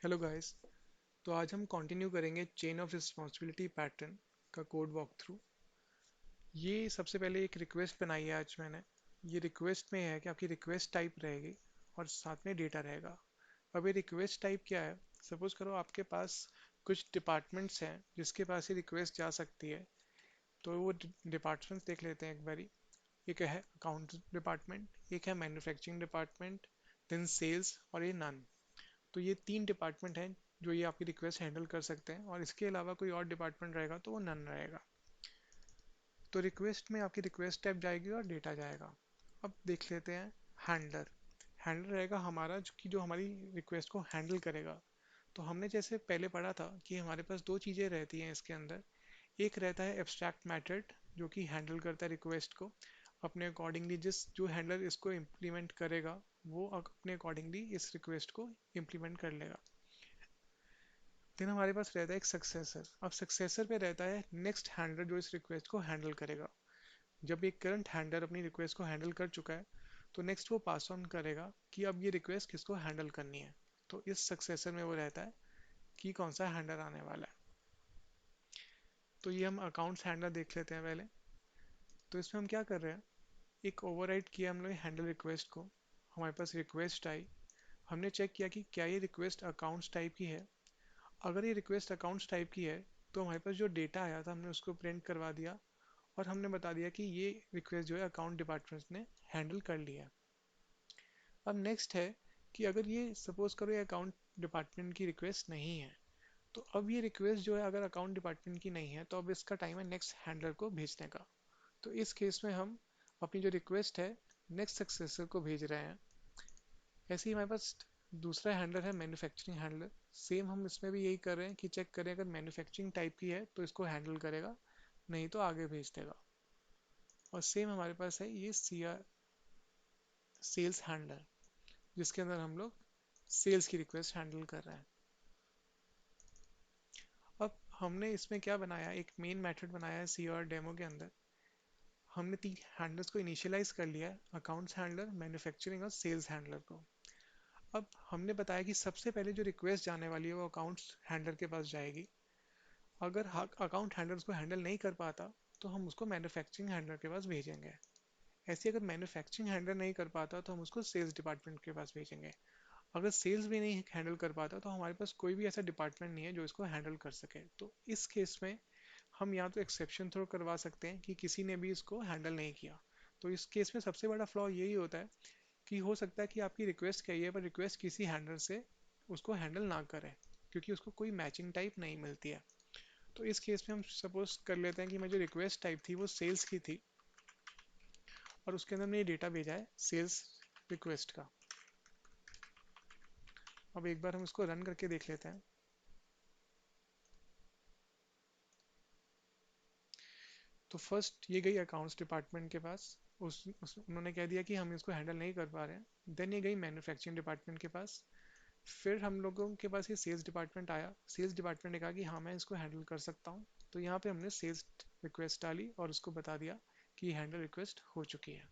Hello guys. तो आज हम कंटिन्यू करेंगे चेन ऑफ रिस्पांसिबिलिटी पैटर्न का कोड वॉक थ्रू। ये सबसे पहले एक रिक्वेस्ट बनाई है आज मैंने। ये रिक्वेस्ट में है कि आपकी रिक्वेस्ट टाइप रहेगी और साथ में डेटा रहेगा। अब ये रिक्वेस्ट टाइप क्या है? सपोज करो आपके पास कुछ डिपार्टमेंट्स हैं जिसके पास ये रिक्वेस्ट जा सकती है। तो वो डिपार्टमेंट्स देख लेते हैं एक बारी। एक है अकाउंट डिपार्टमेंट, एक है मैन्युफैक्चरिंग डिपार्टमेंट, देन सेल्स और ये नन। तो ये तीन डिपार्टमेंट हैं जो ये आपकी रिक्वेस्ट हैंडल कर सकते हैं, और इसके अलावा कोई और डिपार्टमेंट रहेगा तो वो नन रहेगा। तो रिक्वेस्ट में आपकी रिक्वेस्ट टाइप जाएगी और डेटा जाएगा। अब देख लेते हैं हैंडलर। हैंडलर रहेगा हमारा जो हमारी रिक्वेस्ट को हैंडल करेगा। तो हमने जैसे पहले पढ़ा था कि हमारे पास दो चीज़ें रहती हैं इसके अंदर। एक रहता है एब्स्ट्रैक्ट मैथड जो कि हैंडल करता है रिक्वेस्ट को अपने अकॉर्डिंगली। जिस जो हैंडलर इसको इम्प्लीमेंट करेगा वो अपने अकॉर्डिंगली इस रिक्वेस्ट को इम्प्लीमेंट कर लेगा। देन हमारे पास रहता है एक सक्सेसर। अब सक्सेसर पे रहता है नेक्स्ट हैंडलर जो इस रिक्वेस्ट को हैंडल करेगा। जब एक करंट हैंडलर अपनी रिक्वेस्ट को हैंडल कर चुका है तो नेक्स्ट वो पास ऑन करेगा कि अब ये रिक्वेस्ट किसको हैंडल करनी है। तो इस सक्सेसर में वो रहता है कि कौन सा हैंडलर आने वाला है। तो ये हम अकाउंट्स हैंडलर देख लेते हैं पहले। तो इसमें हम क्या कर रहे हैं, एक ओवरराइड किया हम लोग हैंडल रिक्वेस्ट को। हमारे पास रिक्वेस्ट आई। हमने चेक किया कि क्या ये रिक्वेस्ट अकाउंट्स टाइप की है। अगर ये रिक्वेस्ट अकाउंट्स टाइप की है तो हमारे पास जो डेटा आया था हमने उसको प्रिंट करवा दिया, और हमने बता दिया कि ये रिक्वेस्ट जो है अकाउंट डिपार्टमेंट ने हैंडल कर लिया है। अब नेक्स्ट है कि अगर ये सपोज करो ये अकाउंट डिपार्टमेंट की रिक्वेस्ट नहीं है, तो अब ये रिक्वेस्ट जो है अगर अकाउंट डिपार्टमेंट की नहीं है तो अब इसका टाइम है नेक्स्ट हैंडलर को भेजने का। तो इस केस में हम अपनी जो रिक्वेस्ट है नेक्स्ट सक्सेसर को भेज रहे हैं। ऐसे ही हमारे पास दूसरा हैंडलर है मैन्युफैक्चरिंग हैंडलर। सेम हम इसमें भी यही कर रहे हैं कि चेक करें अगर मैन्युफैक्चरिंग टाइप की है तो इसको हैंडल करेगा, नहीं तो आगे भेज देगा। और सेम हमारे पास है ये सी आर सेल्स हैंडलर, जिसके अंदर हम लोग सेल्स की रिक्वेस्ट हैंडल कर रहे हैं। अब हमने इसमें क्या बनाया, एक मेन मेथड बनाया है सी आर डेमो के अंदर। हमने तीन हैंडलर्स को इनिशियलाइज कर लिया है, अकाउंट्स हैंडलर, मैन्युफैक्चरिंग और सेल्स हैंडलर को। अब हमने बताया कि सबसे पहले जो रिक्वेस्ट जाने वाली है वो अकाउंट्स हैंडलर के पास जाएगी। अगर अकाउंट हैंडलर उसको हैंडल नहीं कर पाता तो हम उसको मैन्युफैक्चरिंग हैंडलर के पास भेजेंगे। ऐसे अगर मैन्युफैक्चरिंग हैंडलर नहीं कर पाता तो हम उसको सेल्स डिपार्टमेंट के पास भेजेंगे। अगर सेल्स भी नहीं हैंडल कर पाता तो हमारे पास कोई भी ऐसा डिपार्टमेंट नहीं है जो इसको हैंडल कर सके। तो इस केस में हम या तो एक्सेप्शन थ्रो करवा सकते हैं कि किसी ने भी इसको हैंडल नहीं किया। तो इस केस में सबसे बड़ा फ्लॉ यही होता है कि हो सकता है कि आपकी रिक्वेस्ट कही है पर रिक्वेस्ट किसी हैंडलर से उसको हैंडल ना करे, क्योंकि उसको कोई मैचिंग टाइप नहीं मिलती है। तो इस केस में हम सपोज कर लेते हैं कि मेरी जो रिक्वेस्ट टाइप थी वो सेल्स की थी, और उसके अंदर मैंने डेटा भेजा है सेल्स रिक्वेस्ट का। अब एक बार हम इसको रन करके देख लेते हैं। तो फर्स्ट ये गई अकाउंट्स डिपार्टमेंट के पास। उन्होंने कह दिया कि हम इसको हैंडल नहीं कर पा रहे हैं। देन ये गई मैन्युफैक्चरिंग डिपार्टमेंट के पास। फिर हम लोगों के पास ये सेल्स डिपार्टमेंट आया। सेल्स डिपार्टमेंट ने कहा कि हाँ मैं इसको हैंडल कर सकता हूँ। तो यहाँ पे हमने सेल्स रिक्वेस्ट डाली और उसको बता दिया कि हैंडल रिक्वेस्ट हो चुकी है।